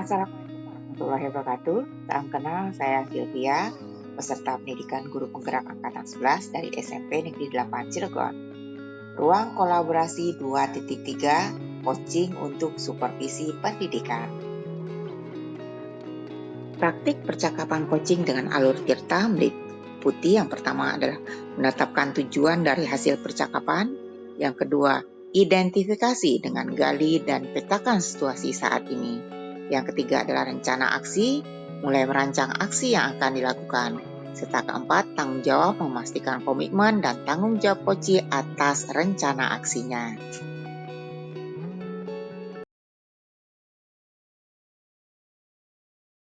Assalamualaikum warahmatullahi wabarakatuh. Salam kenal, saya Sylvia, peserta pendidikan guru penggerak angkatan 11 dari SMP Negeri 8 Cilegon. Ruang kolaborasi 2.3, coaching untuk supervisi pendidikan. Praktik percakapan coaching dengan alur Tirta meliputi yang pertama adalah menetapkan tujuan dari hasil percakapan, yang kedua identifikasi dengan gali dan petakan situasi saat ini. Yang ketiga adalah rencana aksi, mulai merancang aksi yang akan dilakukan. Serta keempat, tanggung jawab memastikan komitmen dan tanggung jawab coach atas rencana aksinya.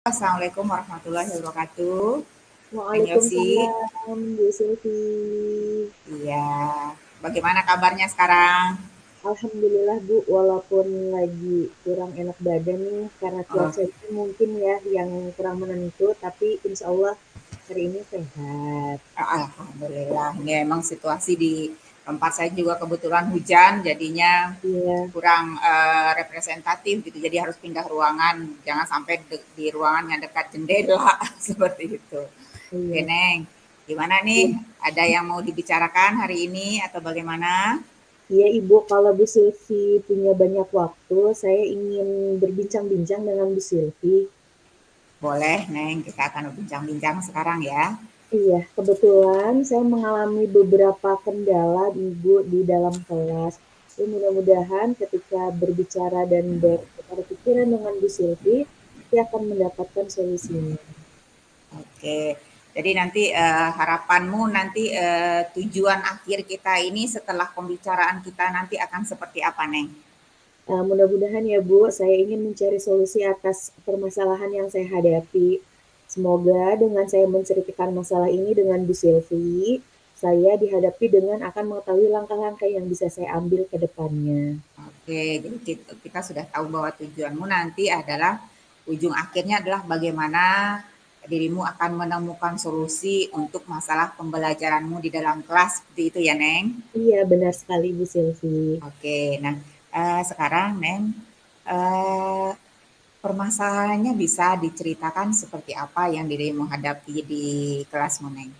Assalamualaikum warahmatullahi wabarakatuh. Waalaikumsalam, Bu Silvi. Iya, bagaimana kabarnya sekarang? Alhamdulillah Bu, walaupun lagi kurang enak badan nih karena cuaca itu mungkin ya yang kurang menentu, tapi insya Allah hari ini sehat. Alhamdulillah, ini emang situasi di tempat saya juga kebetulan hujan, jadinya kurang representatif gitu. Jadi harus pindah ruangan, jangan sampai di ruangan yang dekat jendela seperti itu. Oke, Neng, gimana nih? Ada yang mau dibicarakan hari ini atau bagaimana? Iya Ibu, kalau Bu Silvi punya banyak waktu, saya ingin berbincang-bincang dengan Bu Silvi. Boleh, Neng, kita akan berbincang-bincang sekarang ya. Iya, kebetulan saya mengalami beberapa kendala Ibu di dalam kelas. Mudah-mudahan ketika berbicara dan bertukar pikiran dengan Bu Silvi, saya akan mendapatkan solusinya. Oke, jadi nanti harapanmu nanti tujuan akhir kita ini setelah pembicaraan kita nanti akan seperti apa, Neng? Mudah-mudahan ya Bu, saya ingin mencari solusi atas permasalahan yang saya hadapi. Semoga dengan saya menceritakan masalah ini dengan Bu Silvi, saya dihadapi dengan akan mengetahui langkah-langkah yang bisa saya ambil ke depannya. Oke, jadi kita sudah tahu bahwa tujuanmu nanti adalah ujung akhirnya adalah bagaimana dirimu akan menemukan solusi untuk masalah pembelajaranmu di dalam kelas, seperti itu ya, Neng? Iya, benar sekali Bu Silvi. Oke, nah sekarang, Neng, permasalahannya bisa diceritakan seperti apa yang dirimu hadapi di kelasmu, Neng?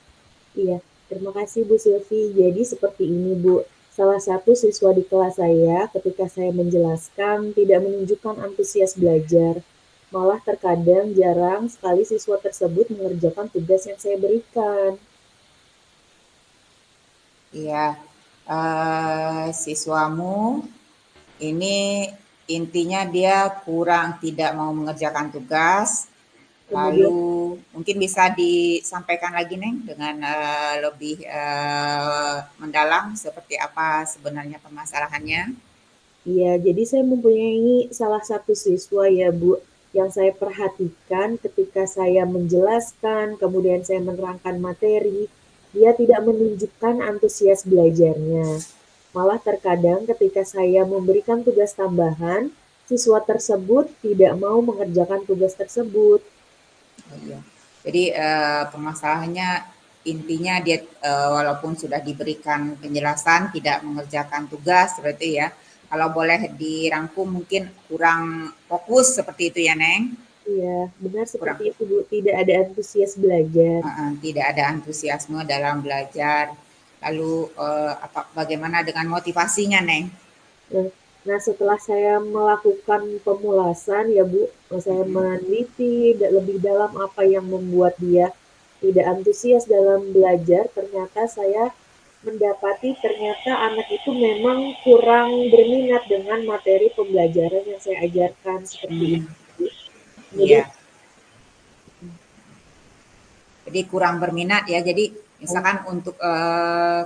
Iya, terima kasih Bu Silvi. Jadi seperti ini Bu, salah satu siswa di kelas saya ketika saya menjelaskan tidak menunjukkan antusias belajar. Malah terkadang jarang sekali siswa tersebut mengerjakan tugas yang saya berikan. Iya, siswamu ini intinya dia kurang tidak mau mengerjakan tugas. Lalu mungkin bisa disampaikan lagi, Neng, dengan lebih mendalam seperti apa sebenarnya permasalahannya. Iya, jadi saya mempunyai salah satu siswa ya Bu, yang saya perhatikan ketika saya menjelaskan, kemudian saya menerangkan materi, dia tidak menunjukkan antusias belajarnya. Malah terkadang ketika saya memberikan tugas tambahan, siswa tersebut tidak mau mengerjakan tugas tersebut. Oh, iya. Jadi permasalahannya intinya dia walaupun sudah diberikan penjelasan tidak mengerjakan tugas seperti ya. Kalau boleh dirangkum mungkin kurang fokus seperti itu ya, Neng? Iya, benar seperti itu Bu, tidak ada antusias belajar. Tidak ada antusiasme dalam belajar. Lalu bagaimana dengan motivasinya, Neng? Nah, setelah saya melakukan pemulasan ya Bu, saya meneliti lebih dalam apa yang membuat dia tidak antusias dalam belajar, ternyata saya mendapati ternyata anak itu memang kurang berminat dengan materi pembelajaran yang saya ajarkan seperti itu. Iya. Jadi kurang berminat ya. Jadi misalkan untuk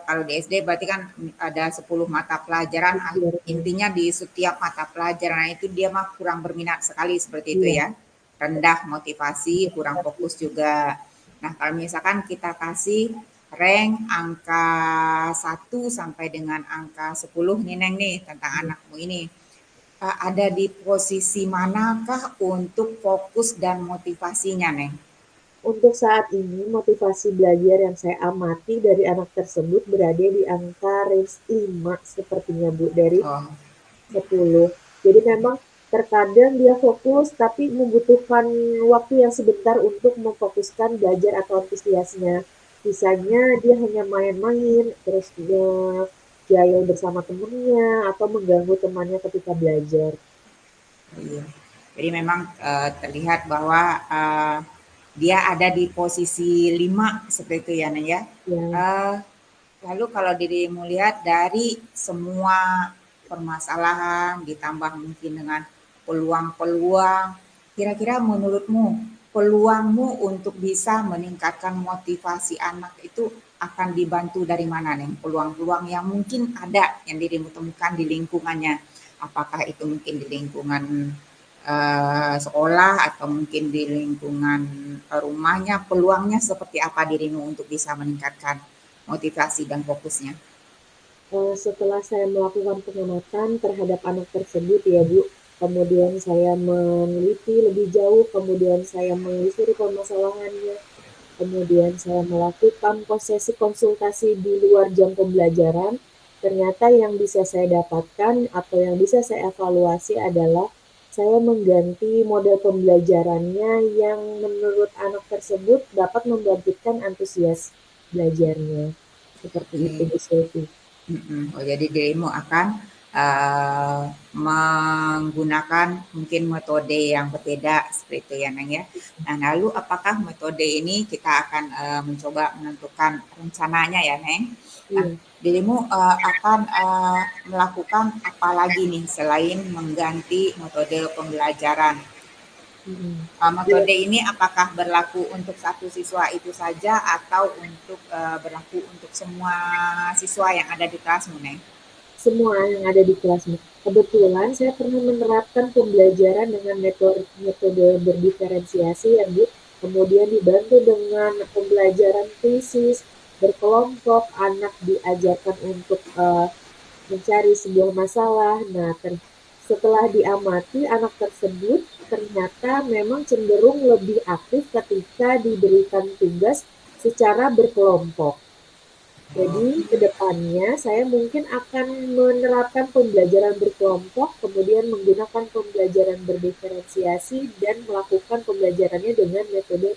kalau di SD berarti kan ada 10 mata pelajaran, intinya di setiap mata pelajaran itu dia mah kurang berminat sekali seperti itu ya. Rendah motivasi, kurang fokus juga. Nah, kalau misalkan kita kasih rank angka 1 sampai dengan angka 10 nih, Neng, nih tentang anakmu ini. Ada di posisi manakah untuk fokus dan motivasinya, Neng? Untuk saat ini, motivasi belajar yang saya amati dari anak tersebut berada di angka range 5 sepertinya Bu, dari 10. Jadi memang terkadang dia fokus tapi membutuhkan waktu yang sebentar untuk memfokuskan belajar atau antusiasnya. Sisanya dia hanya main-main, terus dia jahil bersama temennya atau mengganggu temannya ketika belajar. Iya. Jadi memang terlihat bahwa dia ada di posisi 5 seperti itu ya, Neng ya. Ya, Lalu kalau dirimu lihat dari semua permasalahan ditambah mungkin dengan peluang-peluang, kira-kira menurutmu peluangmu untuk bisa meningkatkan motivasi anak itu akan dibantu dari mana nih? Peluang-peluang yang mungkin ada yang dirimu temukan di lingkungannya. Apakah itu mungkin di lingkungan sekolah atau mungkin di lingkungan rumahnya, peluangnya seperti apa dirimu untuk bisa meningkatkan motivasi dan fokusnya? setelah saya melakukan pengamatan terhadap anak tersebut ya Bu, kemudian saya meneliti lebih jauh, kemudian saya menelusuri permasalahannya, kemudian saya melakukan sesi konsultasi di luar jam pembelajaran. Ternyata yang bisa saya dapatkan atau yang bisa saya evaluasi adalah saya mengganti model pembelajarannya yang menurut anak tersebut dapat membangkitkan antusias belajarnya. Seperti itu Oke. Bu Sylvie. Oh, jadi dirimu akan menggunakan mungkin metode yang berbeda seperti itu ya, Neng ya. Nah, lalu apakah metode ini kita akan mencoba menentukan rencananya ya, Neng? Nah, Iya. dirimu akan melakukan apa lagi nih selain mengganti metode pembelajaran? Mhm. Iya, Metode ini apakah berlaku untuk satu siswa itu saja atau untuk berlaku untuk semua siswa yang ada di kelasmu, Neng? semua yang ada di kelasmu. Kebetulan saya pernah menerapkan pembelajaran dengan metode berdiferensiasi ya Bu, kemudian dibantu dengan pembelajaran krisis, berkelompok, anak diajarkan untuk mencari sebuah masalah. Nah, setelah diamati anak tersebut ternyata memang cenderung lebih aktif ketika diberikan tugas secara berkelompok. Jadi ke depannya saya mungkin akan menerapkan pembelajaran berkelompok, kemudian menggunakan pembelajaran berdiferensiasi dan melakukan pembelajarannya dengan metode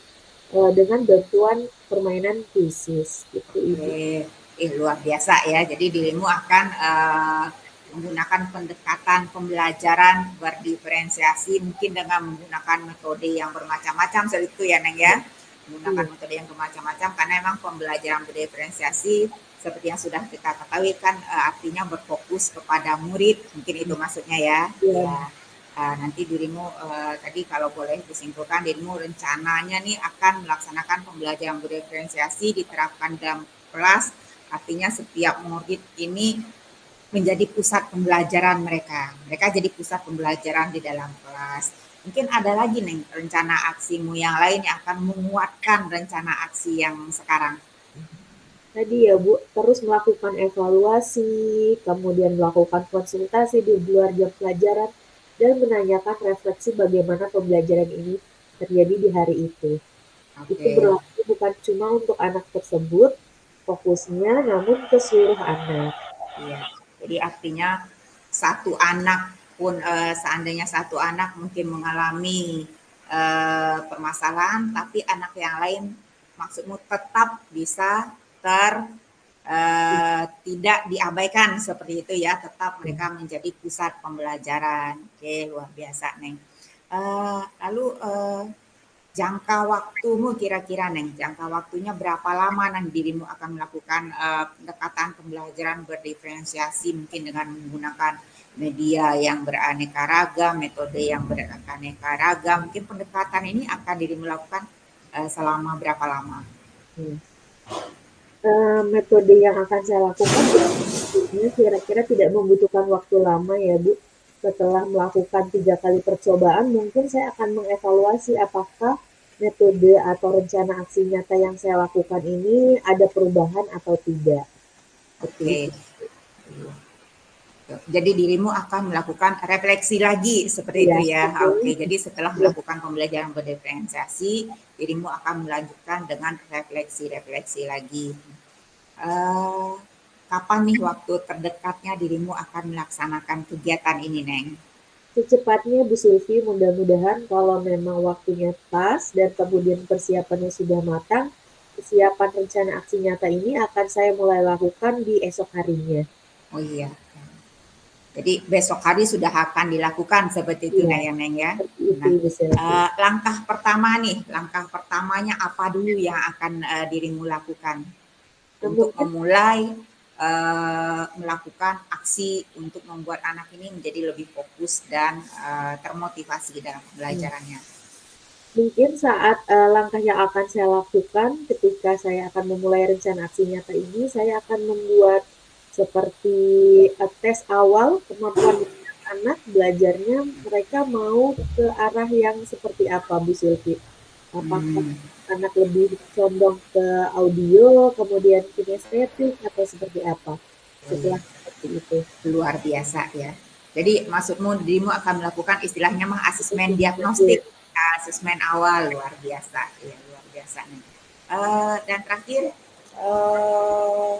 dengan bantuan permainan krisis. Itu Ibu. Oke, luar biasa ya. Jadi dirimu akan menggunakan pendekatan pembelajaran berdiferensiasi mungkin dengan menggunakan metode yang bermacam-macam seperti itu ya, Neng ya. Menggunakan Iya, metode yang bermacam-macam karena memang pembelajaran berdiferensiasi seperti yang sudah kita ketahui kan artinya berfokus kepada murid, mungkin itu maksudnya ya. Ya. iya, Nanti dirimu tadi kalau boleh disimpulkan dirimu rencananya nih akan melaksanakan pembelajaran berdiferensiasi diterapkan dalam kelas, artinya setiap murid ini menjadi pusat pembelajaran mereka. Mereka jadi pusat pembelajaran di dalam kelas. Mungkin ada lagi nih rencana aksimu yang lain yang akan menguatkan rencana aksi yang sekarang. tadi ya Bu, terus melakukan evaluasi, kemudian melakukan konsultasi di luar jam pelajaran, dan menanyakan refleksi bagaimana pembelajaran ini terjadi di hari itu. Itu Oke, berlaku bukan cuma untuk anak tersebut, fokusnya namun ke seluruh anak. iya. Jadi artinya satu anak pun seandainya satu anak mungkin mengalami permasalahan, tapi anak yang lain maksudmu tetap bisa ter tidak diabaikan seperti itu ya, tetap mereka menjadi pusat pembelajaran. Oke, luar biasa, Neng. Lalu jangka waktumu kira-kira, Neng, jangka waktunya berapa lama Neng dirimu akan melakukan pendekatan pembelajaran berdiferensiasi mungkin dengan menggunakan media yang beraneka ragam, metode yang beraneka ragam. Mungkin pendekatan ini akan dirimu lakukan selama berapa lama? Hmm. Metode yang akan saya lakukan ini kira-kira tidak membutuhkan waktu lama ya Bu. Setelah melakukan 3 kali percobaan, mungkin saya akan mengevaluasi apakah metode atau rencana aksi nyata yang saya lakukan ini ada perubahan atau tidak. Seperti Oke, itu. jadi dirimu akan melakukan refleksi lagi seperti Iya, itu ya. Oke, betul. jadi setelah melakukan pembelajaran berdiferensiasi, dirimu akan melanjutkan dengan refleksi-refleksi lagi. Eh, Kapan nih waktu terdekatnya dirimu akan melaksanakan kegiatan ini, Neng? Secepatnya Bu Sylvie, mudah-mudahan kalau memang waktunya pas dan kemudian persiapannya sudah matang, persiapan rencana aksi nyata ini akan saya mulai lakukan di esok harinya. Oh iya. Jadi besok hari sudah akan dilakukan seperti itu Iya, nah ya Neng ya. seperti itu Nah, Bu Sylvie. langkah pertama nih, langkah pertamanya apa dulu yang akan dirimu lakukan Nah, untuk mungkin memulai melakukan aksi untuk membuat anak ini menjadi lebih fokus dan termotivasi dalam pembelajarannya. mungkin saat langkah yang akan saya lakukan ketika saya akan memulai rencana aksi nyata ini, saya akan membuat seperti tes awal kemampuan anak belajarnya, mereka mau ke arah yang seperti apa Bu Sylvie? Apakah Hmm, anak lebih condong ke audio, kemudian kinestetik, atau seperti apa? oh iya, Setelah seperti itu. luar biasa ya. Jadi maksudmu dirimu akan melakukan istilahnya mah asesmen Oke. diagnostik, asesmen awal luar biasa, ya luar biasa nih. Dan terakhir eh,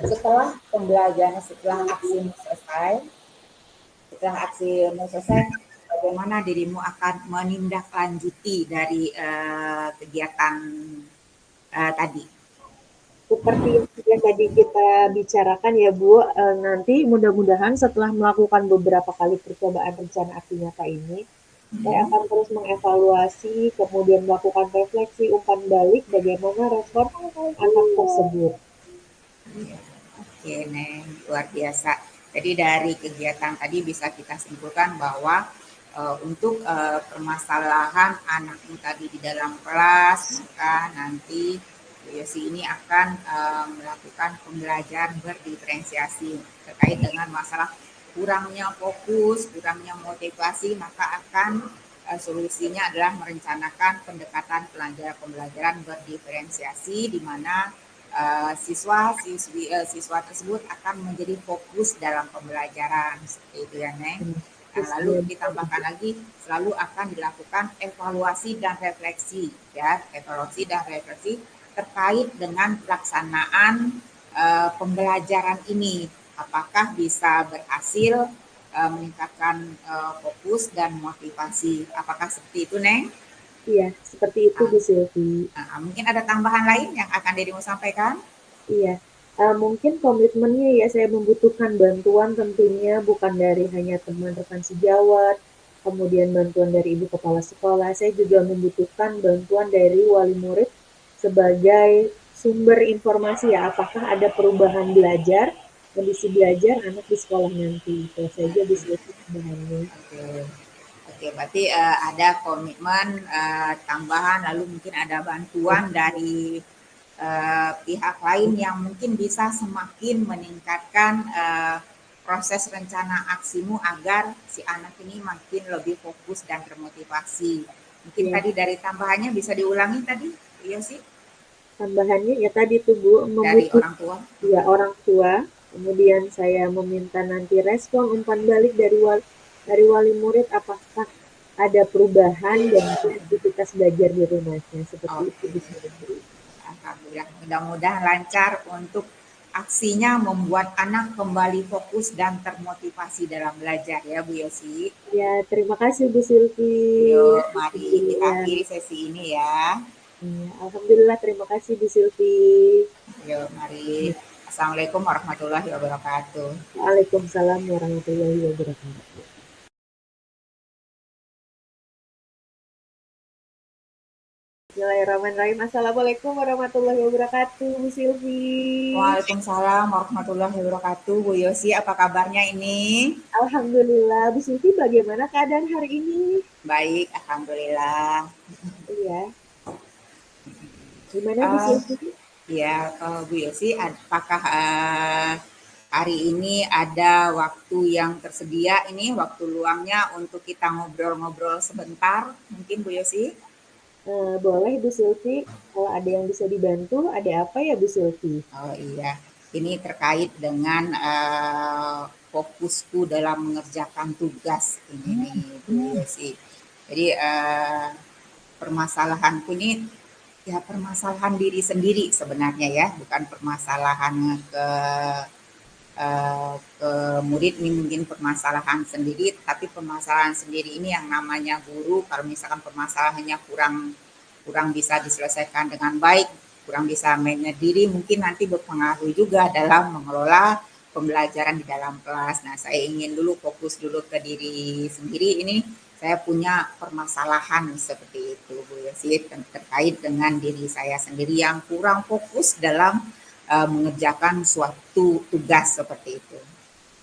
setelah pembelajaran, setelah aksimu selesai, bagaimana dirimu akan menindaklanjuti dari kegiatan tadi? Seperti yang tadi kita bicarakan ya Bu, nanti mudah-mudahan setelah melakukan beberapa kali percobaan rencana aksi nyata ini, saya Hmm. akan terus mengevaluasi, kemudian melakukan refleksi umpan balik bagaimana respon anak tersebut. Oke, Neng, luar biasa. Jadi dari kegiatan tadi bisa kita simpulkan bahwa untuk permasalahan anakmu tadi di dalam kelas, maka nanti Bu Yosi ini akan melakukan pembelajaran berdiferensiasi terkait dengan masalah kurangnya fokus, kurangnya motivasi, maka akan solusinya adalah merencanakan pendekatan pembelajaran berdiferensiasi di mana siswa tersebut akan menjadi fokus dalam pembelajaran seperti itu ya Neng. Nah, Terus lalu ditambahkan lagi selalu akan dilakukan evaluasi dan refleksi ya, evaluasi dan refleksi terkait dengan pelaksanaan pembelajaran ini. Apakah bisa berhasil meningkatkan fokus dan motivasi? Apakah seperti itu, Neng? iya, seperti itu Bu Sylvie. Mungkin ada tambahan lain yang akan dirimu sampaikan? Iya, mungkin komitmennya ya saya membutuhkan bantuan tentunya bukan dari hanya teman rekan sejawat, kemudian bantuan dari ibu kepala sekolah, saya juga membutuhkan bantuan dari wali murid sebagai sumber informasi ya, apakah ada perubahan belajar, kondisi belajar anak di sekolah nanti. Itu saja Bu Sylvie tambahannya. Oke, oke. Berarti ada komitmen tambahan, lalu mungkin ada bantuan dari pihak lain yang mungkin bisa semakin meningkatkan proses rencana aksimu agar si anak ini makin lebih fokus dan termotivasi. Mungkin Ya, tadi dari tambahannya bisa diulangi tadi, iya sih, tambahannya ya tadi tuh Bu, dari orang tua. ya orang tua, kemudian saya meminta nanti respon umpan balik dari wali murid apakah ada perubahan dan aktivitas belajar di rumahnya seperti itu Oke, bisa. alhamdulillah. Mudah-mudahan lancar untuk aksinya membuat anak kembali fokus dan termotivasi dalam belajar ya Bu Yosi. Ya, terima kasih Bu Sylvie. Yuk, mari kita Ya, akhiri sesi ini ya. ya, alhamdulillah terima kasih Bu Sylvie. Yuk, mari. Assalamualaikum warahmatullahi wabarakatuh. Waalaikumsalam warahmatullahi wabarakatuh. Bismillahirrahmanirrahim. Assalamualaikum warahmatullahi wabarakatuh, Bu Sylvie. Waalaikumsalam warahmatullahi wabarakatuh. Bu Yosi, apa kabarnya ini? Alhamdulillah, Bu Sylvie bagaimana keadaan hari ini? Baik, alhamdulillah. Iya, gimana Bu Uh, Sylvie? ya, Bu Yosi, apakah hari ini ada waktu yang tersedia ini, waktu luangnya untuk kita ngobrol-ngobrol sebentar, mungkin Bu Yosi? Boleh Bu Sylvie, kalau ada yang bisa dibantu, ada apa ya Bu Sylvie? Oh iya, ini terkait dengan fokusku dalam mengerjakan tugas ini nih, Bu Yosi. Jadi permasalahanku ini ya permasalahan diri sendiri sebenarnya ya, bukan permasalahan ke murid ini mungkin permasalahan sendiri, tapi permasalahan sendiri ini yang namanya guru, kalau misalkan permasalahannya kurang bisa diselesaikan dengan baik, kurang bisa manage diri, mungkin nanti berpengaruh juga dalam mengelola pembelajaran di dalam kelas. Nah, saya ingin dulu fokus dulu ke diri sendiri. Ini saya punya permasalahan seperti itu, Bu Yosi, terkait dengan diri saya sendiri yang kurang fokus dalam mengerjakan suatu tugas seperti itu.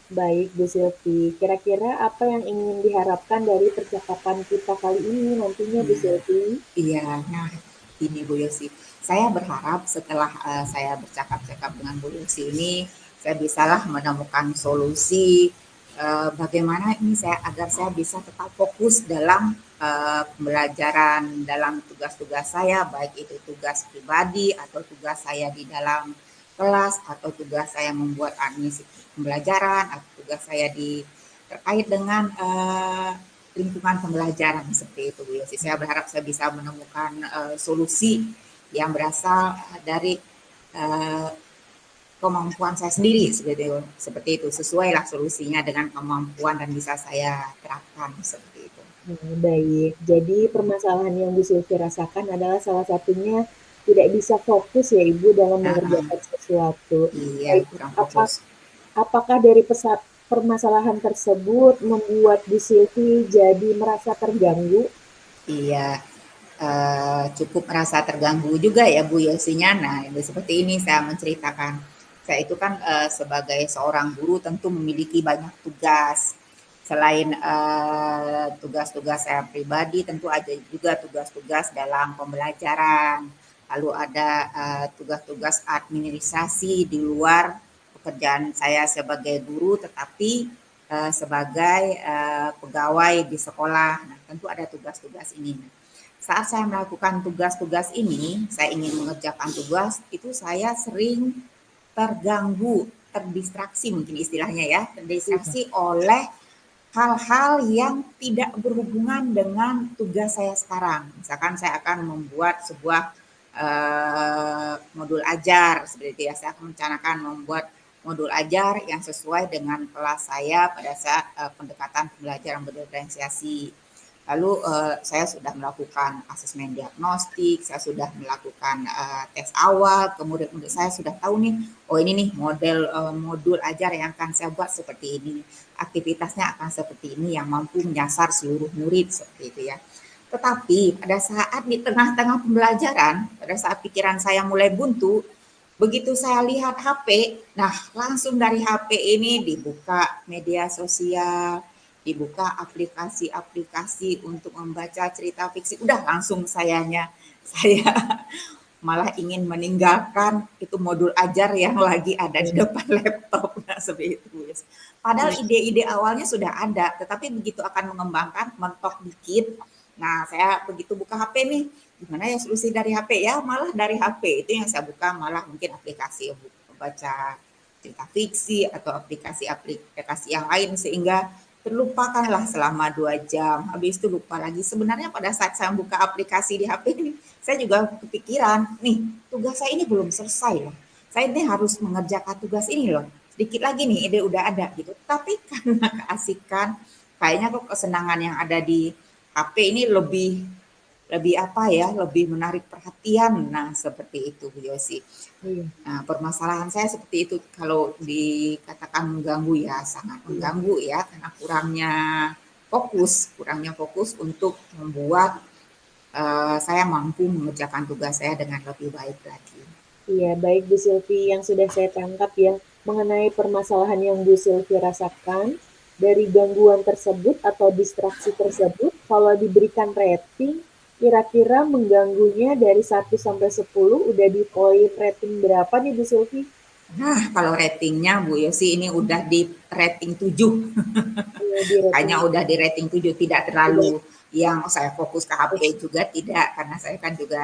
Baik, Bu Silvi. Kira-kira apa yang ingin diharapkan dari percakapan kita kali ini nantinya, Bu Silvi? Iya, nah ini Bu Yosi. Saya berharap setelah saya bercakap-cakap dengan Bu Yosi ini, saya bisalah menemukan solusi bagaimana ini agar saya bisa tetap fokus dalam pembelajaran, dalam tugas-tugas saya, baik itu tugas pribadi atau tugas saya di dalam kelas atau tugas saya membuat administrasi pembelajaran atau tugas saya terkait dengan lingkungan pembelajaran seperti itu, Bu Yosi. Saya berharap saya bisa menemukan solusi yang berasal dari kemampuan saya sendiri seperti itu, sesuailah solusinya dengan kemampuan dan bisa saya terapkan seperti itu. Baik, jadi permasalahan yang Bu Silvi rasakan adalah salah satunya tidak bisa fokus ya Ibu dalam mengerjakan sesuatu. Iya, kurang fokus. Apakah dari permasalahan tersebut membuat Bu Silvi jadi merasa terganggu? Iya, cukup merasa terganggu juga ya Bu Yosinya. Nah, seperti ini saya menceritakan. Saya itu kan sebagai seorang guru tentu memiliki banyak tugas. Selain tugas-tugas saya pribadi, tentu ada juga tugas-tugas dalam pembelajaran. Lalu ada tugas-tugas administrasi di luar pekerjaan saya sebagai guru, tetapi sebagai pegawai di sekolah. Nah, tentu ada tugas-tugas ini. Saat saya melakukan tugas-tugas ini, saya ingin mengerjakan tugas, itu saya sering terganggu, terdistraksi mungkin istilahnya ya, terdistraksi oleh hal-hal yang tidak berhubungan dengan tugas saya sekarang. Misalkan saya akan membuat sebuah modul ajar, seperti itu ya, saya akan merencanakan membuat modul ajar yang sesuai dengan kelas saya pada saat pendekatan pembelajaran berdiferensiasi. Lalu saya sudah melakukan asesmen diagnostik, saya sudah melakukan tes awal, kemudian saya sudah tahu nih, oh ini nih modul ajar yang akan saya buat seperti ini, aktivitasnya akan seperti ini yang mampu menyasar seluruh murid seperti itu ya. Tetapi pada saat di tengah-tengah pembelajaran, pada saat pikiran saya mulai buntu, begitu saya lihat HP, nah langsung dari HP ini dibuka media sosial, dibuka aplikasi-aplikasi untuk membaca cerita fiksi, udah langsung saya malah ingin meninggalkan itu modul ajar yang lagi ada di depan laptop. Nah, seperti itu. Padahal ide-ide awalnya sudah ada, tetapi begitu akan mengembangkan, mentok dikit. Nah, saya begitu buka HP nih, gimana ya solusi dari HP ya? Malah dari HP itu yang saya buka malah mungkin aplikasi membaca cerita fiksi atau aplikasi-aplikasi yang lain sehingga terlupakanlah selama 2 jam. Habis itu lupa lagi. Sebenarnya pada saat saya buka aplikasi di HP ini, saya juga kepikiran, nih tugas saya ini belum selesai loh. Saya ini harus mengerjakan tugas ini loh. Sedikit lagi nih ide udah ada gitu. Tapi karena keasikan, kayaknya kok kesenangan yang ada di HP ini lebih menarik perhatian. Nah, seperti itu Bu Yosi. Nah, permasalahan saya seperti itu, kalau dikatakan mengganggu ya sangat mengganggu ya, karena kurangnya fokus untuk membuat saya mampu mengerjakan tugas saya dengan lebih baik lagi. Iya, baik Bu Silvi, yang sudah saya tangkap ya mengenai permasalahan yang Bu Silvi rasakan dari gangguan tersebut atau distraksi tersebut, kalau diberikan rating, kira-kira mengganggunya dari 1 sampai 10 udah di poin rating berapa nih Bu Silvi? Nah, kalau ratingnya Bu Yosi ini udah di rating 7. Kayaknya udah di rating 7, tidak terlalu yang saya fokus ke HP juga tidak, karena saya kan juga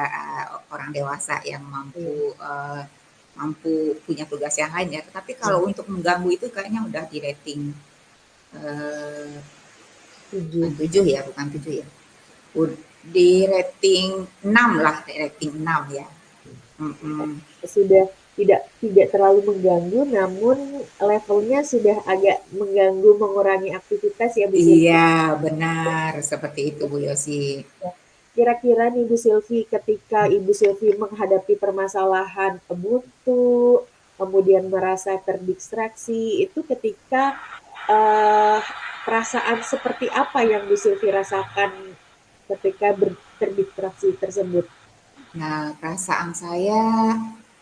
orang dewasa yang mampu punya tugas yang lain ya. Tetapi kalau untuk mengganggu itu kayaknya udah di rating 7 ya, bukan 7 ya. Di rating 6 lah, rating 6 ya. tidak terlalu mengganggu, namun levelnya sudah agak mengganggu, mengurangi aktivitas ya Bu Silvi. Iya, benar seperti itu Bu Yosi. Kira-kira nih Bu Silvi, ketika Ibu Silvi menghadapi permasalahan buntu, kemudian merasa terdistraksi, itu ketika eh, perasaan seperti apa yang Bu Silvi rasakan ketika terdistraksi tersebut? Nah, perasaan saya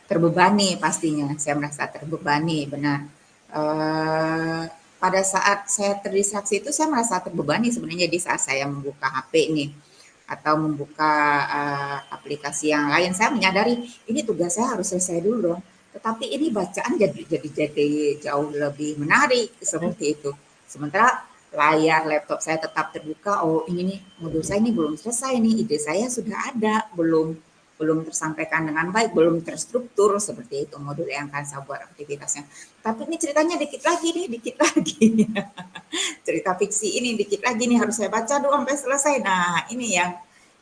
terbebani pastinya. Saya merasa terbebani, benar. Eh, pada saat saya terdistraksi itu saya merasa terbebani sebenarnya di saat saya membuka HP nih atau membuka aplikasi yang lain. Saya menyadari ini tugas saya harus selesai dulu dong. Tetapi ini bacaan jadi jauh lebih menarik seperti itu. Sementara layar laptop saya tetap terbuka. Oh ini nih modul saya ini belum selesai nih, ide saya sudah ada, belum tersampaikan dengan baik, belum terstruktur seperti itu modul yang akan saya buat aktivitasnya. Tapi ini ceritanya dikit lagi nih, dikit lagi. Cerita fiksi ini dikit lagi nih harus saya baca dulu sampai selesai. Nah, ini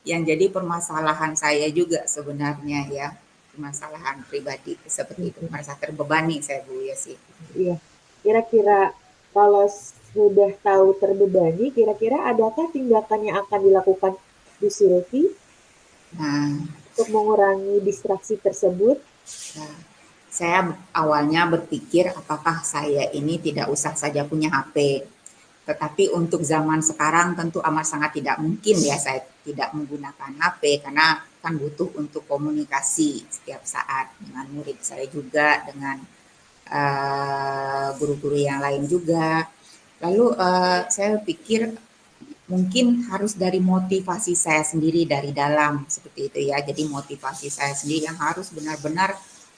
yang jadi permasalahan saya juga sebenarnya ya. Permasalahan pribadi seperti itu, merasa terbebani saya Bu ya sih. Iya, kira-kira kalau sudah tahu terbebani, kira-kira adakah tindakan yang akan dilakukan Bu Silvi Nah, untuk mengurangi distraksi tersebut? nah, saya awalnya berpikir apakah saya ini tidak usah saja punya HP. Tetapi untuk zaman sekarang tentu amat sangat tidak mungkin ya saya tidak menggunakan HP karena kan butuh untuk komunikasi setiap saat dengan murid saya juga, dengan guru-guru yang lain juga. Lalu saya pikir mungkin harus dari motivasi saya sendiri dari dalam seperti itu ya. Jadi motivasi saya sendiri yang harus benar-benar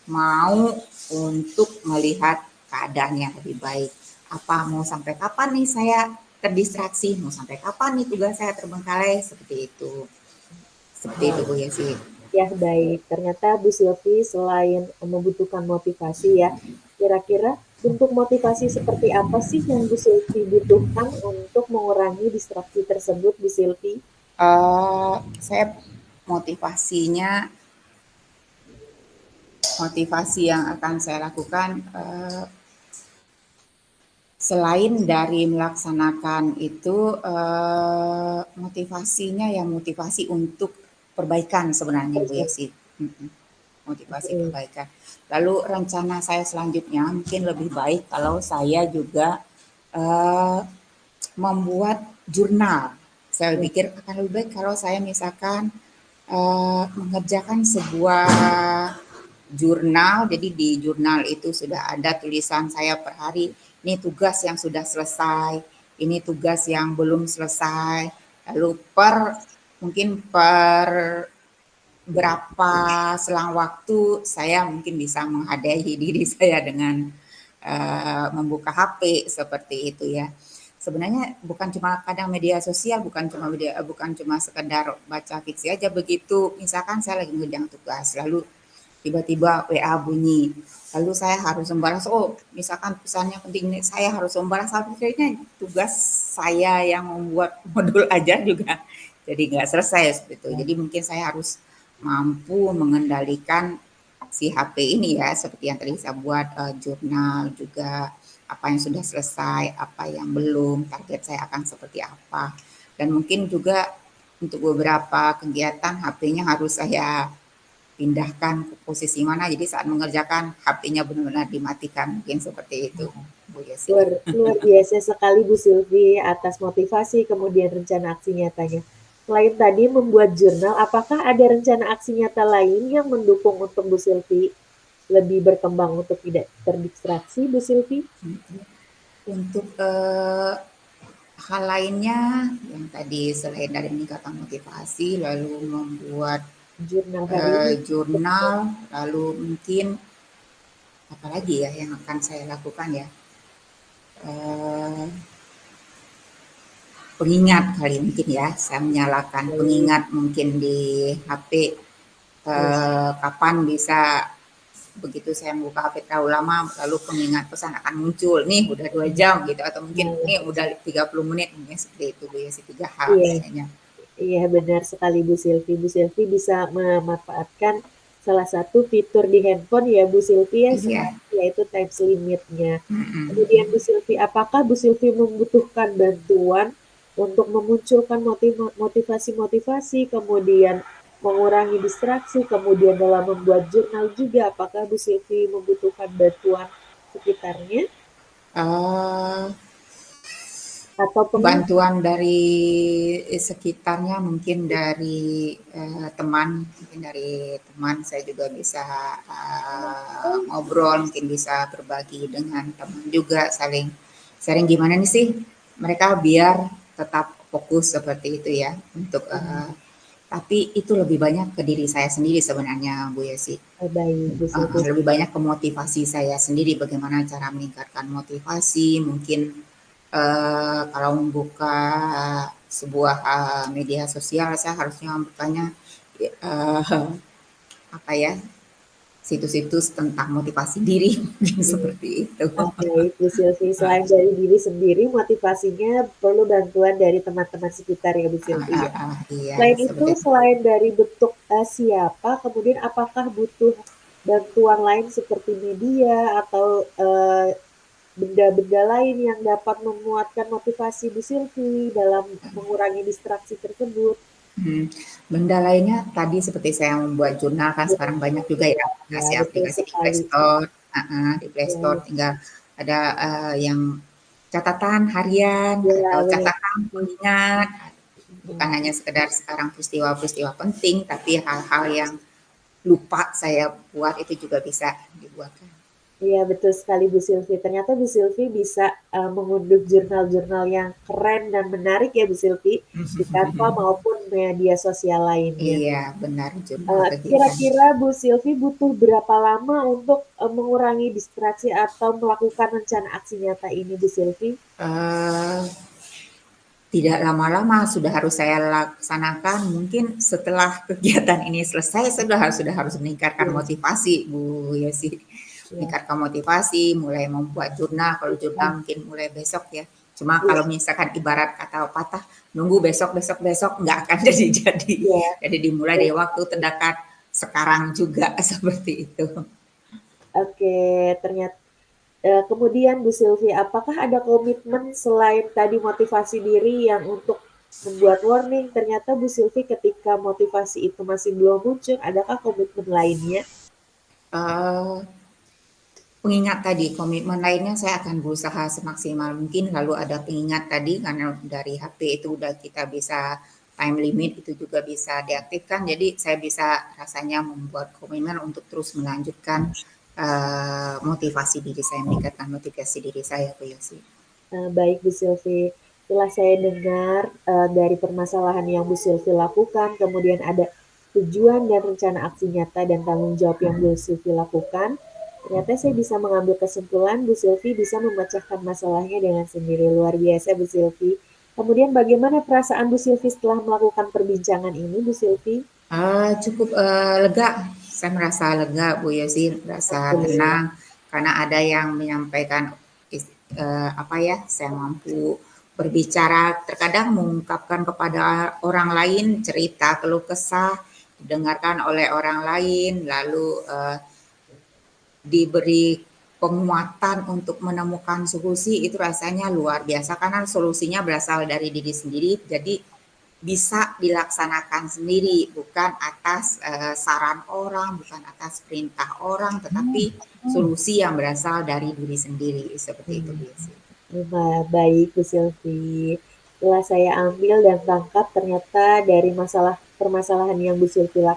mau untuk melihat keadaan yang lebih baik. Apa mau sampai kapan nih saya terdistraksi, mau sampai kapan nih tugas saya terbengkalai seperti itu. Seperti itu Bu Yesi. Ya baik, ternyata Bu Silvi selain membutuhkan motivasi ya, kira-kira bentuk motivasi seperti apa sih yang Bu Silvi butuhkan untuk mengurangi distraksi tersebut Bu Silvi? Saya motivasi yang akan saya lakukan selain dari melaksanakan itu motivasinya ya motivasi untuk perbaikan sebenarnya Bu Yesi. Motivasi perbaikan. Lalu rencana saya selanjutnya mungkin lebih baik kalau saya juga membuat jurnal. Saya pikir akan lebih baik kalau saya misalkan mengerjakan sebuah jurnal. Jadi di jurnal itu sudah ada tulisan saya per hari. Ini tugas yang sudah selesai, ini tugas yang belum selesai. Lalu mungkin per berapa selang waktu saya mungkin bisa menghadiahi diri saya dengan membuka HP seperti itu ya. Sebenarnya bukan cuma kadang media sosial, bukan cuma sekedar baca fiksi aja begitu. Misalkan saya lagi ngerjain tugas, lalu tiba-tiba WA bunyi, lalu saya harus membalas. Oh, misalkan pesannya penting, saya harus membalas. Akhirnya tugas saya yang membuat modul aja juga jadi nggak selesai seperti itu. Jadi mungkin saya harus mampu mengendalikan si HP ini ya, seperti yang tadi saya buat jurnal juga, apa yang sudah selesai, apa yang belum, target saya akan seperti apa. Dan mungkin juga untuk beberapa kegiatan HP-nya harus saya pindahkan ke posisi mana, jadi saat mengerjakan HP-nya benar-benar dimatikan, mungkin seperti itu Bu Yesi. Luar biasa sekali Bu Silvi atas motivasi kemudian rencana aksi nyatanya. Selain tadi membuat jurnal, apakah ada rencana aksi nyata lain yang mendukung untuk Bu Silvi lebih berkembang untuk tidak terdistraksi Bu Silvi? Untuk hal lainnya yang tadi selain dari meningkatkan motivasi, lalu membuat jurnal, lalu mungkin apa lagi ya yang akan saya lakukan ya, pengingat kali mungkin ya, saya menyalakan pengingat mungkin di HP kapan bisa, begitu saya buka HP terlalu lama lalu pengingat pesan akan muncul nih udah 2 jam gitu, atau mungkin nih udah 30 menit mungkin seperti itu Bu ya, 3 hal biasanya. Iya benar sekali Bu Silvi. Bu Silvi bisa memanfaatkan salah satu fitur di handphone ya Bu Sylvie ya, Iya. yaitu time limit-nya. Mm-mm. Kemudian Bu Sylvie, apakah Bu Sylvie membutuhkan bantuan untuk memunculkan motivasi-motivasi, kemudian mengurangi distraksi, kemudian dalam membuat jurnal juga, apakah Bu Sylvie membutuhkan bantuan sekitarnya Eh, atau pengingat? Bantuan dari sekitarnya, mungkin dari teman saya juga bisa ngobrol, mungkin bisa berbagi dengan teman juga, saling sharing gimana nih sih mereka biar tetap fokus seperti itu ya, untuk tapi itu lebih banyak ke diri saya sendiri sebenarnya Bu Yesi. Baik, Bu Sylvie. Lebih banyak ke motivasi saya sendiri, bagaimana cara meningkatkan motivasi, mungkin kalau membuka sebuah media sosial, saya harusnya membukanya uh, apa ya, situs-situs tentang motivasi diri, mungkin seperti itu. Baik, Bu Sylvie. Selain dari diri sendiri, motivasinya perlu bantuan dari teman-teman sekitar ya, Bu Sylvie ya. Iya, Selain itu, seperti itu. selain dari bentuk siapa, kemudian apakah butuh bantuan lain seperti media atau benda-benda lain yang dapat memuatkan motivasi Bu Sylvie dalam mengurangi distraksi tersebut? Benda lainnya tadi seperti saya membuat jurnal, kan sekarang banyak juga ya Ya, betul aplikasi-aplikasi di Play sekali. Store. Di Play Store Ya, tinggal ada yang catatan harian ya, atau benar. catatan pengingat, bukan hanya sekedar sekarang peristiwa-peristiwa penting, tapi hal-hal yang lupa saya buat itu juga bisa dibuatkan. Iya, betul sekali Bu Sylvie. Ternyata Bu Sylvie bisa mengunduh jurnal-jurnal yang keren dan menarik ya Bu Sylvie di Canva maupun media sosial lainnya. Iya, benar, jurnal kegiatan. Kira-kira Bu Sylvie butuh berapa lama untuk mengurangi distraksi atau melakukan rencana aksi nyata ini Bu Sylvie? Eh, Tidak lama-lama sudah harus saya laksanakan. Mungkin setelah kegiatan ini selesai, sudah harus meningkatkan Ya, motivasi, Bu Yesi. ya, Meningkatkan motivasi, mulai membuat jurnal. Kalau jurnal mungkin mulai besok ya. Cuma ya, kalau misalkan ibarat kata patah, nunggu besok nggak akan jadi-jadi. ya. Jadi dimulai dari waktu terdekat sekarang juga seperti itu. Oke, ternyata kemudian Bu Sylvie, apakah ada komitmen selain tadi motivasi diri yang untuk membuat warning? Ternyata Bu Sylvie ketika motivasi itu masih belum muncul, adakah komitmen lainnya? Uh, Pengingat tadi, komitmen lainnya saya akan berusaha semaksimal mungkin. Lalu ada pengingat tadi, karena dari HP itu udah kita bisa time limit, itu juga bisa diaktifkan. Jadi saya bisa rasanya membuat komitmen untuk terus melanjutkan motivasi diri saya, meningkatkan motivasi diri saya, Bu Yosi. Baik Bu Sylvie, setelah saya dengar dari permasalahan yang Bu Sylvie lakukan, kemudian ada tujuan dan rencana aksi nyata dan tanggung jawab yang Bu Sylvie lakukan, ternyata saya bisa mengambil kesimpulan Bu Sylvie bisa memecahkan masalahnya dengan sendiri. Luar biasa Bu Sylvie. Kemudian bagaimana perasaan Bu Sylvie setelah melakukan perbincangan ini Bu Sylvie? Cukup lega, saya merasa lega Bu Yosi, merasa tenang karena ada yang menyampaikan apa ya, saya mampu berbicara, terkadang mengungkapkan kepada orang lain cerita keluh kesah, didengarkan oleh orang lain, lalu diberi penguatan untuk menemukan solusi, itu rasanya luar biasa karena solusinya berasal dari diri sendiri, jadi bisa dilaksanakan sendiri, bukan atas saran orang, bukan atas perintah orang, tetapi solusi yang berasal dari diri sendiri, seperti itu biasanya. Baik Bu Sylvie. Setelah saya ambil dan tangkap, ternyata dari permasalahan yang Bu Sylvie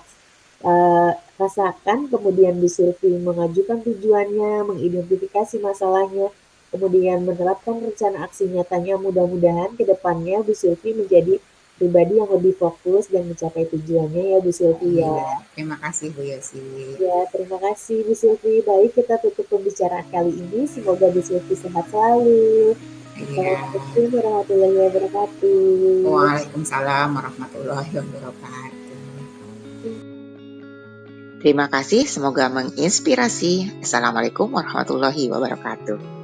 rasakan, kemudian Bu Sylvie mengajukan tujuannya, mengidentifikasi masalahnya, kemudian menerapkan rencana aksi nyatanya. Mudah-mudahan ke depannya Bu Sylvie menjadi pribadi yang lebih fokus dan mencapai tujuannya ya Bu Sylvie ya. Terima kasih Bu Yosi. Ya, terima kasih Bu Sylvie. Baik, kita tutup pembicaraan kali ini. Semoga Bu Sylvie sehat selalu. Iya. Assalamualaikum warahmatullahi wabarakatuh. Waalaikumsalam warahmatullahi wabarakatuh. Terima kasih, semoga menginspirasi. Assalamualaikum warahmatullahi wabarakatuh.